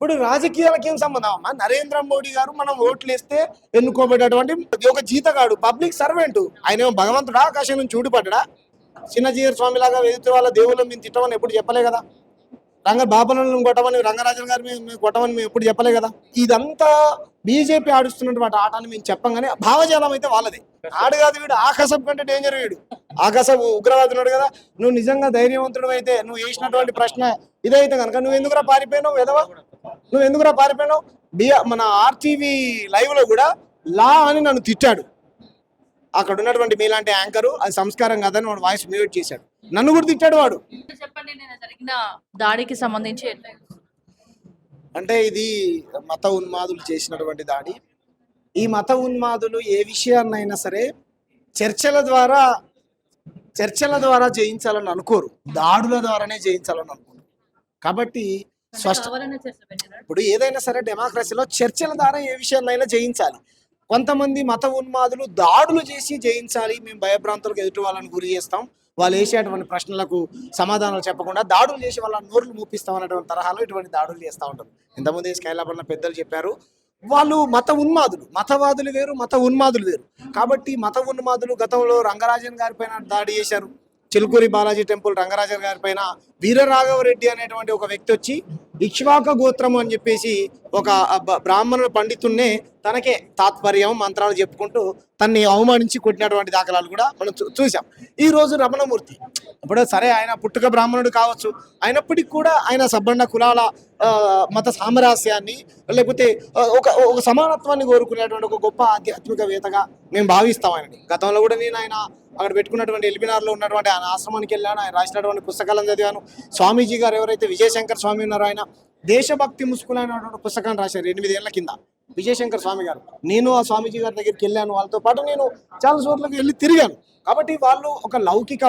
ఇప్పుడు రాజకీయాలకి ఏం సంబంధం అమ్మా? నరేంద్ర మోడీ గారు మనం ఓట్లు వేస్తే ఎన్నుకోబడేటువంటి ఒక జీతగాడు, పబ్లిక్ సర్వెంట్. ఆయన ఏమో భగవంతుడా ఆకాశం నుంచి ఊడిపడ్డా? చిన్నజీయర్ స్వామి లాగా ఎదుటి వాళ్ళ దేవుళ్ళని మేము తిట్టమని ఎప్పుడు చెప్పలే కదా. బాపలను కొట్టమని, రంగరాజన్ గారి మేము కొట్టమని మేము ఎప్పుడు చెప్పలే కదా. ఇదంతా బీజేపీ ఆడుస్తున్నటువంటి ఆటని మేము చెప్పంగానే భావజాలం అయితే వాళ్ళది. ఆడు కాదు వీడు, ఆకాశం కంటే డేంజర్ వీడు. ఆకాశం ఉగ్రవాదున్నాడు కదా. నువ్వు నిజంగా ధైర్యవంతుడు అయితే నువ్వు వేసినటువంటి ప్రశ్న ఇదైతే కనుక నువ్వు ఎందుకురా పారిపోయినావు ఎదవా? నువ్వు ఎందుకురా పారిపోయినావు? మన ఆర్టీవీ లైవ్ లో కూడా లా అని నన్ను తిట్టాడు. అక్కడ ఉన్నటువంటి మీలాంటి యాంకరు అది సంస్కారం కాదని వాడు వాయిస్ మ్యూట్ చేశాడు. నన్ను కూడా తిట్టాడు వాడు. చెప్పండి, నేను జరిగిన దాడికి సంబంధించి అంటే ఇది మత ఉన్మాదులు చేసినటువంటి దాడి. ఈ మత ఉన్మాదులు ఏ విషయాన్నైనా సరే చర్చల ద్వారా జయించాలని అనుకోరు, దాడుల ద్వారానే జయించాలని అనుకోరు. కాబట్టి ఇప్పుడు ఏదైనా సరే డెమోక్రసీలో చర్చల ద్వారా ఏ విషయాన్నైనా జయించాలి. కొంతమంది మత ఉన్మాదులు దాడులు చేసి జయించాలి, మేము భయభ్రాంతులకు ఎదుటి వాళ్ళని గురి చేస్తాం, వాళ్ళు వేసేటువంటి ప్రశ్నలకు సమాధానాలు చెప్పకుండా దాడులు చేసి వాళ్ళ నోర్లు మూపిస్తాం అనేటువంటి తరహాలో ఇటువంటి దాడులు చేస్తూ ఉంటారు. ఇంతకుముందు స్కైలాబన్న పెద్దలు చెప్పారు, వాళ్ళు మత ఉన్మాదులు. మతవాదులు వేరు, మత ఉన్మాదులు వేరు. కాబట్టి మత ఉన్మాదులు గతంలో రంగరాజన్ గారి పైన దాడి చేశారు. చిలుకూరి బాలాజీ టెంపుల్ రంగరాజన్ గారి పైన వీరరాఘవరెడ్డి అనేటువంటి ఒక వ్యక్తి వచ్చి ఇక్ష్వాక గోత్రము అని చెప్పేసి ఒక బ్రాహ్మణుల పండితున్నే తనకే తాత్పర్యం మంత్రాలు చెప్పుకుంటూ తన్ని అవమానించి కొట్టినటువంటి దాఖలాలు కూడా మనం చూసాం. ఈ రోజు రమణమూర్తి ఇప్పుడు సరే ఆయన పుట్టుక బ్రాహ్మణుడు కావచ్చు, అయినప్పటికీ కూడా ఆయన సబ్బండ కులాల మత సామరస్యాన్ని లేకపోతే ఒక సమానత్వాన్ని కోరుకునేటువంటి ఒక గొప్ప ఆధ్యాత్మికవేత్తగా మేము భావిస్తాం ఆయనని. గతంలో కూడా నేను ఆయన అక్కడ పెట్టుకున్నటువంటి ఎల్బినార్లో ఉన్నటువంటి ఆయన ఆశ్రమానికి వెళ్ళాను, ఆయన రాసినటువంటి పుస్తకాలను చదివాను. స్వామీజీ గారు ఎవరైతే విజయశంకర్ స్వామి ఉన్నారో ఆయన దేశభక్తి ముసుకులైనటువంటి పుస్తకాన్ని రాశారు 8 ఏళ్ల కింద విజయశంకర్ స్వామి గారు. నేను ఆ స్వామీజీ గారి దగ్గరికి వెళ్ళాను, వాళ్ళతో పాటు నేను చాలా చోట్లకి వెళ్ళి తిరిగాను. కాబట్టి వాళ్ళు ఒక లౌకిక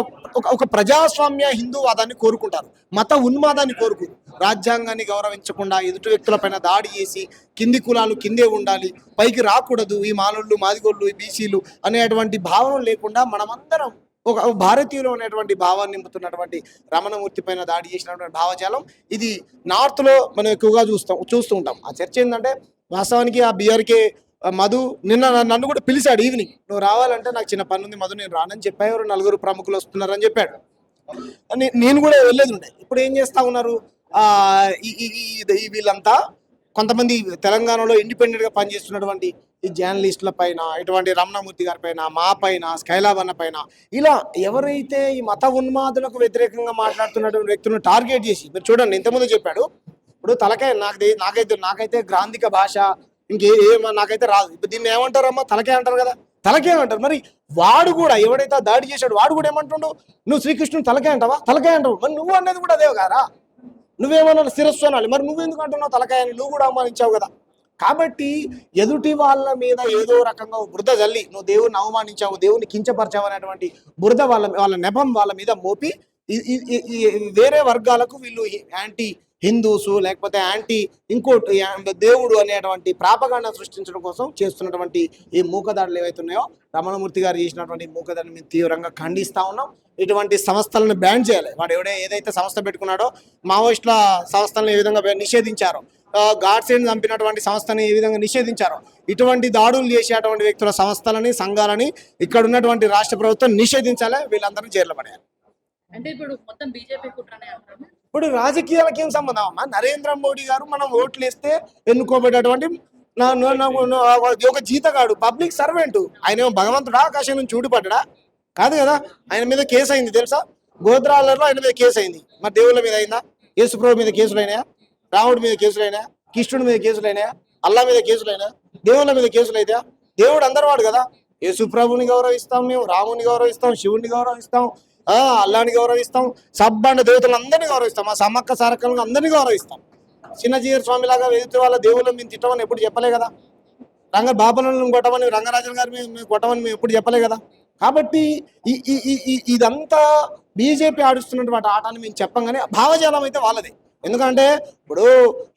ఒక ప్రజాస్వామ్య హిందూవాదాన్ని కోరుకుంటారు, మత ఉన్మాదాన్ని కోరుకుంటారు. రాజ్యాంగాన్ని గౌరవించకుండా ఎదుటి వ్యక్తులపైన దాడి చేసి కింది కులాలు కిందే ఉండాలి, పైకి రాకూడదు, ఈ మాలోళ్ళు మాదిగోళ్ళు ఈ బీసీలు అనేటువంటి భావన లేకుండా మనమందరం ఒక భారతీయులు అనేటువంటి భావాన్ని నింపుతున్నటువంటి రమణమూర్తి పైన దాడి చేసినటువంటి భావజాలం ఇది నార్త్లో మనం ఎక్కువగా చూస్తూ ఉంటాం. ఆ చర్చ ఏంటంటే వాస్తవానికి ఆ బీఆర్కే మధు నన్ను కూడా పిలిచాడు ఈవినింగ్, నువ్వు రావాలంటే నాకు చిన్న పని ఉంది మధు, నేను రానని చెప్పారు. 4 ప్రముఖులు వస్తున్నారని చెప్పాడు. నేను కూడా వెళ్ళేది ఉండే. ఇప్పుడు ఏం చేస్తా ఉన్నారు వీళ్ళంతా, కొంతమంది తెలంగాణలో ఇండిపెండెంట్గా పనిచేస్తున్నటువంటి ఈ జర్నలిస్టుల పైన, ఇటువంటి రమణమూర్తి గారి పైన, మా పైన, స్కైలాబన్న పైన, ఇలా ఎవరైతే ఈ మత ఉన్మాదులకు వ్యతిరేకంగా మాట్లాడుతున్నటువంటి వ్యక్తులను టార్గెట్ చేసి, మీరు చూడండి ఇంతకుముందు చెప్పాడు, ఇప్పుడు తలకాయ నాకైతే గ్రాంధిక భాష నాకైతే రాదు. ఇప్పుడు దీన్ని ఏమంటారమ్మా? తలకాయ అంటారు కదా, తలకాయ అంటారు. మరి వాడు కూడా ఎవడైతే దాడి చేశాడు వాడు కూడా ఏమంటుండు, నువ్వు శ్రీకృష్ణుడు తలకాయ అంటావా? తలకాయ అంటావు. మరి నువ్వు అనేది కూడా అదే కారా? నువ్వేమన్నా శిరస్సు అనాలి, మరి నువ్వెందుకు అంటున్నావు తలకాయ అని? నువ్వు కూడా అవమానించావు కదా. కాబట్టి ఎదుటి వాళ్ళ మీద ఏదో రకంగా బురద జల్లి నువ్వు దేవుని అవమానించావు, దేవుని కించపరచావు అనేటువంటి బురద వాళ్ళ నెపం వాళ్ళ మీద మోపి వేరే వర్గాలకు వీళ్ళు యాంటీ హిందూస్ లేకపోతే యాంటీ ఇంకోటి దేవుడు అనేటువంటి ప్రాపగాండా సృష్టించడం కోసం చేస్తున్నటువంటి ఈ మూకదాడులు ఏవైతే ఉన్నాయో, రమణమూర్తి గారు చేసినటువంటి మూకదాడిని మేము తీవ్రంగా ఖండిస్తా ఉన్నాం. ఇటువంటి సంస్థలను బ్యాన్ చేయాలి. వాడు ఏదైతే సంస్థ పెట్టుకున్నాడో, మావోయిస్టుల సంస్థలను ఏ విధంగా నిషేధించారో, గాడ్సేని చంపినటువంటి సంస్థని ఏ విధంగా నిషేధించారో, ఇటువంటి దాడులు చేసేటువంటి వ్యక్తుల సంస్థలని సంఘాలని ఇక్కడ ఉన్నటువంటి రాష్ట్ర ప్రభుత్వం నిషేధించాలి. వీళ్ళందరినీ జైల్లో పడేయాలి. అంటే ఇప్పుడు మొత్తం బీజేపీ కుట్రనే అంటారు. ఇప్పుడు రాజకీయాలకి ఏం సంబంధం అమ్మా? నరేంద్ర మోడీ గారు మనం ఓట్లు వేస్తే ఎన్నుకోబడేటువంటి ఒక జీతగాడు, పబ్లిక్ సర్వెంట్. ఆయన ఏమో భగవంతుడా ఆకాశం నుంచి ఊడిపడ్డా? కాదు కదా. ఆయన మీద కేసు అయింది తెలుసా, గోద్రాలలో ఆయన మీద కేసు అయింది. మరి దేవుళ్ళ మీద అయిందా? యేసుప్రభు మీద కేసులు అయినాయా? రాముడి మీద కేసులు అయినాయా? కృష్ణుడి మీద కేసులు అయినాయా? అల్లా మీద కేసులు అయినా? దేవుళ్ళ మీద కేసులు అయితే? దేవుడు అందరు వాడు కదా. యేసుప్రభుని గౌరవిస్తాం, మేము రాముని గౌరవిస్తాం, శివుని గౌరవిస్తాం, అల్లాని గౌరవిస్తాం, సబ్బండ దేవతలు అందరినీ గౌరవిస్తాం, ఆ సమ్మక్క సారక్కలను అందరినీ గౌరవిస్తాం. చిన్నజీయర్ స్వామి లాగా ఎదుటి వాళ్ళ దేవుళ్ళని మేము తిట్టమని ఎప్పుడు చెప్పలే కదా. బాపలను కొట్టమని, రంగరాజన్ గారి మేము కొట్టమని మేము ఎప్పుడు చెప్పలే కదా. కాబట్టి ఇదంతా బీజేపీ ఆడుస్తున్నటువంటి ఆటని మేము చెప్పంగానే భావజాలం అయితే వాళ్ళది. ఎందుకంటే ఇప్పుడు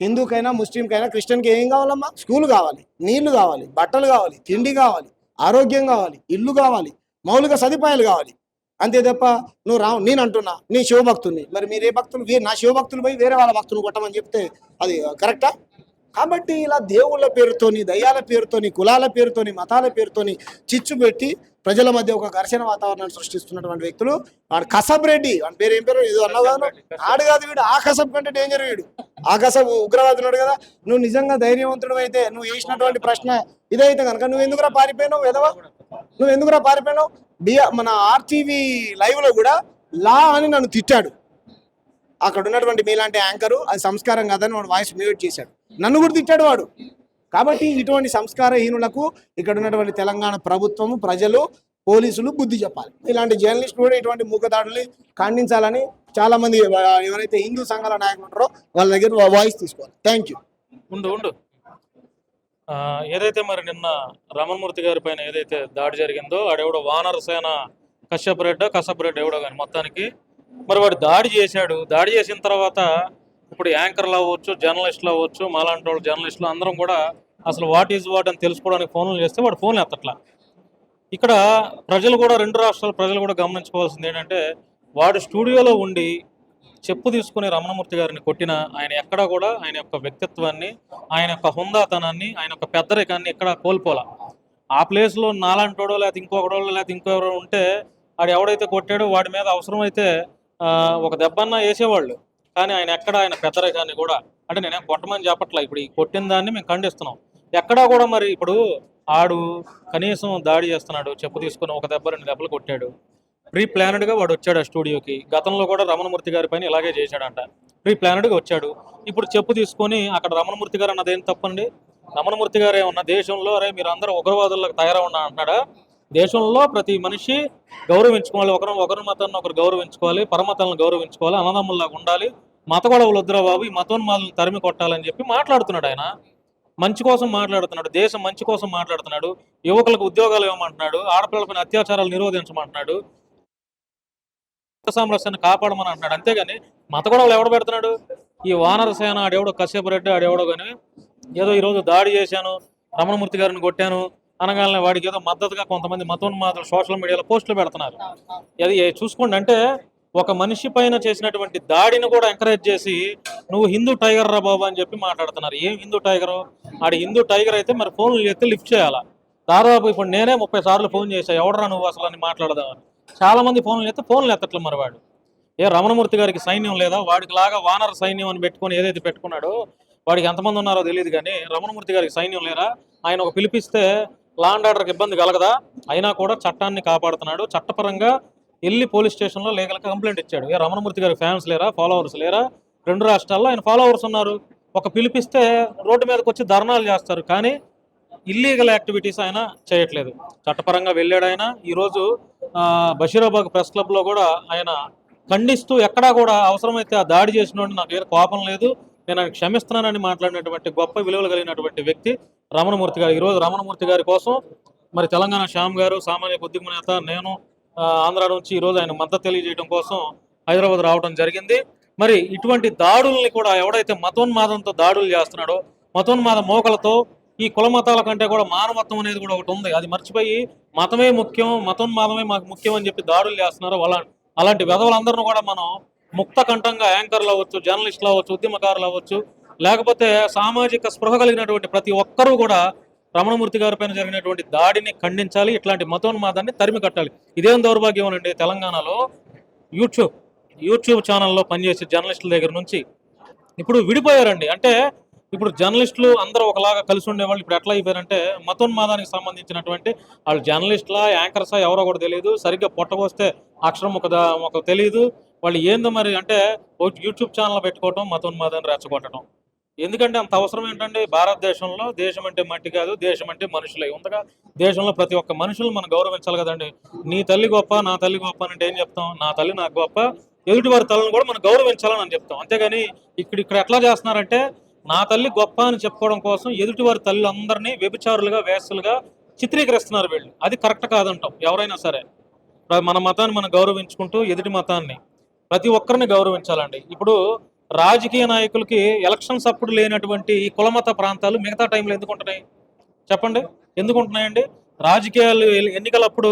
హిందూకైనా, ముస్లింకైనా, క్రిస్టియన్కి ఏం కావాలమ్మా? స్కూల్ కావాలి, నీళ్లు కావాలి, బట్టలు కావాలి, తిండి కావాలి, ఆరోగ్యం కావాలి, ఇల్లు కావాలి, మౌలిక సదుపాయాలు కావాలి. అంతే తప్ప నేను అంటున్నా నీ శివభక్తుల్ని, మరి మీరే భక్తులు, నా శివభక్తులు పోయి వేరే వాళ్ళ భక్తులు కొట్టమని చెప్తే అది కరెక్టా? కాబట్టి ఇలా దేవుళ్ళ పేరుతోని, దయ్యాల పేరుతోని, కులాల పేరుతోని, మతాల పేరుతోని చిచ్చు పెట్టి ప్రజల మధ్య ఒక ఘర్షణ వాతావరణాన్ని సృష్టిస్తున్నటువంటి వ్యక్తులు. వాడు కసబ్ రెడ్డి, వాడి పేరు ఏం పేరు ఏదో అన్నావు కదా, ఆడు కాదు వీడు, ఆ కసబ్ కంటే డేంజర్ వీడు. ఆ కసబ్ ఉగ్రవాది ఉన్నాడు కదా. నువ్వు నిజంగా ధైర్యవంతుడు అయితే, నువ్వు వేసినటువంటి ప్రశ్న ఇదైతే కనుక నువ్వు ఎందుకురా పారిపోయినావు విధవా? నువ్వు ఎందుకురా పారిపోయినావు? మన ఆర్టీవీ లైవ్ లో కూడా లా అని నన్ను తిట్టాడు. అక్కడ ఉన్నటువంటి మీలాంటి యాంకరు అది సంస్కారం కాదని వాడు వాయిస్ మ్యూట్ చేశాడు, నన్ను కూడా తిట్టాడు వాడు. కాబట్టి ఇటువంటి సంస్కారహీనులకు ఇక్కడ ఉన్నటువంటి తెలంగాణ ప్రభుత్వము, ప్రజలు, పోలీసులు బుద్ధి చెప్పాలి. ఇలాంటి జర్నలిస్టులు కూడా ఇటువంటి మూకదాడుల్ని ఖండించాలని చాలా మంది ఎవరైతే హిందూ సంఘాల నాయకులు ఉంటారో వాళ్ళ దగ్గర వాయిస్ తీసుకోవాలి. Thank you. ఉండు ఏదైతే మరి నిన్న రమణమూర్తి గారి పైన ఏదైతే దాడి జరిగిందో, ఆడెవడో వానర సేన కశ్యప్ రెడ్డి ఎవడో కానీ మొత్తానికి మరి వాడు దాడి చేశాడు. దాడి చేసిన తర్వాత ఇప్పుడు యాంకర్లు అవ్వచ్చు, జర్నలిస్టులు అవ్వచ్చు, మాలాంటి వాళ్ళు జర్నలిస్టులు అందరం కూడా అసలు వాట్ ఈజ్ వాట్ అని తెలుసుకోవడానికి ఫోన్లు చేస్తే వాడు ఫోన్లు ఎత్తట్లా. ఇక్కడ ప్రజలు కూడా, రెండు రాష్ట్రాల ప్రజలు కూడా గమనించుకోవాల్సింది ఏంటంటే, వాడు స్టూడియోలో ఉండి చెప్పు తీసుకుని రమణమూర్తి గారిని కొట్టిన ఆయన ఎక్కడా కూడా ఆయన యొక్క వ్యక్తిత్వాన్ని, ఆయన యొక్క హుందాతనాన్ని, ఆయన యొక్క పెద్దరికాన్ని ఎక్కడా కోల్పోలా. ఆ ప్లేస్లో నాలాంటోడో లేకపోతే ఇంకొకడో లేకపోతే ఇంకెవరో ఉంటే వాడు ఎవడైతే కొట్టాడో వాడి మీద అవసరమైతే ఒక దెబ్బన్నా వేసేవాళ్ళు. కానీ ఆయన ఎక్కడ ఆయన పెద్దరికాన్ని కూడా, అంటే నేనేం కొట్టమని చెప్పట్లా, ఇప్పుడు ఈ కొట్టిన దాన్ని మేము ఖండిస్తున్నాం. ఎక్కడా కూడా మరి ఇప్పుడు ఆడు కనీసం దాడి చేస్తున్నాడు, చెప్పు తీసుకుని ఒక దెబ్బ 2 దెబ్బలు కొట్టాడు. ప్రీ ప్లానెడ్గా వాడు వచ్చాడు ఆ స్టూడియోకి. గతంలో కూడా రమణమూర్తి గారి పైన ఇలాగే చేశాడంట, ప్రీ ప్లానెడ్గా వచ్చాడు. ఇప్పుడు చెప్పు తీసుకొని అక్కడ రమణమూర్తి గారు అన్నది ఏం తప్పండి? రమణమూర్తి గారు ఏమన్నా దేశంలో అరే మీరు అందరూ ఉగ్రవాదులకు తయారవున్నా అంటున్నాడా? దేశంలో ప్రతి మనిషి గౌరవించుకోవాలి, ఒకరి మతాన్ని ఒకరు గౌరవించుకోవాలి, పరమతాలను గౌరవించుకోవాలి, అన్నదమ్ముల్లాగా ఉండాలి, మత గొడవలు వద్దురా బాబు, ఈ మతోన్మాదులను తరిమి కొట్టాలని చెప్పి మాట్లాడుతున్నాడు. ఆయన మంచి కోసం మాట్లాడుతున్నాడు, దేశం మంచి కోసం మాట్లాడుతున్నాడు, యువకులకు ఉద్యోగాలు ఇవ్వమంటున్నాడు, ఆడపిల్లలపైన అత్యాచారాలు నిరోధించమంటున్నాడు, సంరక్షణ కాపాడమని అంటున్నాడు. అంతేగాని మత గొడవలు ఎవడు పెడుతున్నాడు? ఈ వానర సేన ఆడెవడో కశ్యప్ రెడ్డి ఆడెవడో కానీ ఏదో ఈరోజు దాడి చేశాను, రమణమూర్తి గారిని కొట్టాను అనగానే వాడికి ఏదో మద్దతుగా కొంతమంది మతోన్మాదులు సోషల్ మీడియాలో పోస్టులు పెడుతున్నారు. అది చూసుకోండి, అంటే ఒక మనిషి పైన చేసినటువంటి దాడిని కూడా ఎంకరేజ్ చేసి నువ్వు హిందూ టైగర్ రా బాబు అని చెప్పి మాట్లాడుతున్నారు. ఏం హిందూ టైగరు? ఆడి హిందూ టైగర్ అయితే మరి ఫోన్లు చేస్తే లిఫ్ట్ చేయాలా? దాదాపు ఇప్పుడు నేనే 30 సార్లు ఫోన్ చేశాను, ఎవడరా నువ్వు అసలు అని మాట్లాడదామని. చాలా మంది ఫోన్లు చేస్తే ఫోన్లు ఎత్తట్లే. మరి వాడు రమణమూర్తి గారికి సైన్యం లేదా? వాడికి లాగా వానర సైన్యం అని పెట్టుకొని ఏదైతే పెట్టుకున్నాడో, వాడికి ఎంతమంది ఉన్నారో తెలియదు కానీ రమణమూర్తి గారికి సైన్యం లేరా? ఆయన ఒక పిలిపిస్తే లా అండ్ ఆర్డర్కి ఇబ్బంది కలగదా? అయినా కూడా చట్టాన్ని కాపాడుతున్నాడు. చట్టపరంగా వెళ్ళి పోలీస్ స్టేషన్లో లీగల్గా కంప్లైంట్ ఇచ్చాడు. రమణమూర్తి గారికి ఫ్యాన్స్ లేరా, ఫాలోవర్స్ లేరా? 2 రాష్ట్రాల్లో ఆయన ఫాలోవర్స్ ఉన్నారు. ఒక పిలిపిస్తే రోడ్డు మీదకి వచ్చి ధర్నాలు చేస్తారు, కానీ ఇల్లీగల్ యాక్టివిటీస్ ఆయన చేయట్లేదు. చట్టపరంగా వెళ్ళాడు ఆయన. ఈరోజు బషీరాబాద్ ప్రెస్ క్లబ్లో కూడా ఆయన ఖండిస్తూ ఎక్కడా కూడా అవసరమైతే ఆ దాడి చేసినోడు నాకు ఏదో కోపం లేదు, నేను ఆయన క్షమిస్తున్నానని మాట్లాడినటువంటి గొప్ప విలువలు కలిగినటువంటి వ్యక్తి రమణమూర్తి గారు. ఈరోజు రమణమూర్తి గారి కోసం మరి తెలంగాణ శ్యామ్ గారు, సామాన్య ఉద్యమ నేత, నేను ఆంధ్ర నుంచి ఈరోజు ఆయన మద్దతు తెలియజేయడం కోసం హైదరాబాద్ రావడం జరిగింది. మరి ఇటువంటి దాడుల్ని కూడా ఎవడైతే మతోన్మాదంతో దాడులు చేస్తున్నాడో, మతోన్మాద మోకలతో ఈ కుల మతాల కంటే కూడా మానవత్వం అనేది కూడా ఒకటి ఉంది, అది మర్చిపోయి మతమే ముఖ్యం, మతోన్మాదమే మాకు ముఖ్యం అని చెప్పి దాడులు చేస్తున్నారు. అలాంటి వెధవలందరినీ కూడా మనం ముక్త కంఠంగా యాంకర్లు అవ్వచ్చు, జర్నలిస్టులు అవ్వచ్చు, ఉద్యమకారులు అవ్వచ్చు, లేకపోతే సామాజిక స్పృహ కలిగినటువంటి ప్రతి ఒక్కరూ కూడా రమణమూర్తి గారి పైన జరిగినటువంటి దాడిని ఖండించాలి, ఇట్లాంటి మతోన్మాదాన్ని తరిమి కట్టాలి. ఇదేం దౌర్భాగ్యం అండి, తెలంగాణలో యూట్యూబ్ ఛానల్లో పనిచేసే జర్నలిస్టుల దగ్గర నుంచి ఇప్పుడు విడిపోయారండి. అంటే ఇప్పుడు జర్నలిస్టులు అందరూ ఒకలాగా కలిసి ఉండేవాళ్ళు ఇప్పుడు ఎట్లా అయిపోయారంటే, మతోన్మాదానికి సంబంధించినటువంటి వాళ్ళు జర్నలిస్టులా, యాంకర్సా ఎవరో కూడా తెలియదు, సరిగ్గా పొట్టకొస్తే అక్షరం ఒక తెలియదు. వాళ్ళు ఏందో మరి అంటే యూట్యూబ్ ఛానల్ పెట్టుకోవటం, మతోన్మాదాన్ని రెచ్చగొట్టడం. ఎందుకంటే అంత అవసరం ఏంటంటే, భారతదేశంలో దేశం అంటే మట్టి కాదు, దేశం అంటే మనుషులే ఉందగా. దేశంలో ప్రతి ఒక్క మనుషులు మనం గౌరవించాలి కదండి. నీ తల్లి గొప్ప, నా తల్లి గొప్ప అంటే ఏం చెప్తాం? నా తల్లి నాకు గొప్ప, ఎదుటి వారి తల్లిని కూడా మనం గౌరవించాలని అని చెప్తాం. అంతేగాని ఇక్కడ ఎట్లా చేస్తున్నారంటే, నా తల్లి గొప్ప అని చెప్పుకోవడం కోసం ఎదుటి వారి తల్లులందరినీ వ్యభిచారులుగా, వేసలుగా చిత్రీకరిస్తున్నారు వీళ్ళు. అది కరెక్ట్ కాదంటాం. ఎవరైనా సరే మన మతాన్ని మనం గౌరవించుకుంటూ ఎదుటి మతాన్ని ప్రతి ఒక్కరిని గౌరవించాలండి. ఇప్పుడు రాజకీయ నాయకులకి ఎలక్షన్స్ అప్పుడు లేనటువంటి ఈ కులమత ప్రాంతాలు మిగతా టైంలో ఎందుకు ఉంటున్నాయి చెప్పండి? ఎందుకు ఉంటున్నాయండి? రాజకీయాలు ఎన్నికలప్పుడు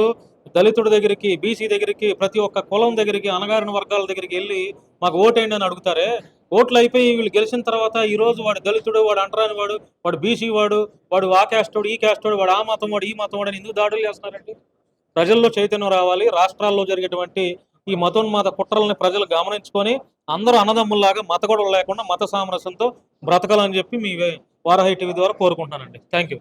దళితుడి దగ్గరికి, బీసీ దగ్గరికి, ప్రతి ఒక్క కులం దగ్గరికి, అణగారిన వర్గాల దగ్గరికి వెళ్ళి మాకు ఓటేయండి అని అడుగుతారే, ఓట్లు అయిపోయి వీళ్ళు గెలిచిన తర్వాత ఈ రోజు వాడు దళితుడు, వాడు అంటరాని వాడు, వాడు బీసీ వాడు, వాడు ఆ క్యాస్టోడు, ఈ క్యాస్టోడు, వాడు ఆ మతం వాడు, ఈ మతం వాడు అని ఎందుకు దాడులు చేస్తున్నారండి? ప్రజల్లో చైతన్యం రావాలి. రాష్ట్రాల్లో జరిగేటువంటి ఈ మతోన్మాద కుట్రల్ని ప్రజలు గమనించుకొని అందరూ అన్నదమ్ముల్లాగా మత గొడవలు లేకుండా మత సామరస్యంతో బ్రతకాలని చెప్పి మీ వారాహి టీవీ ద్వారా కోరుకుంటున్నానండి. Thank you.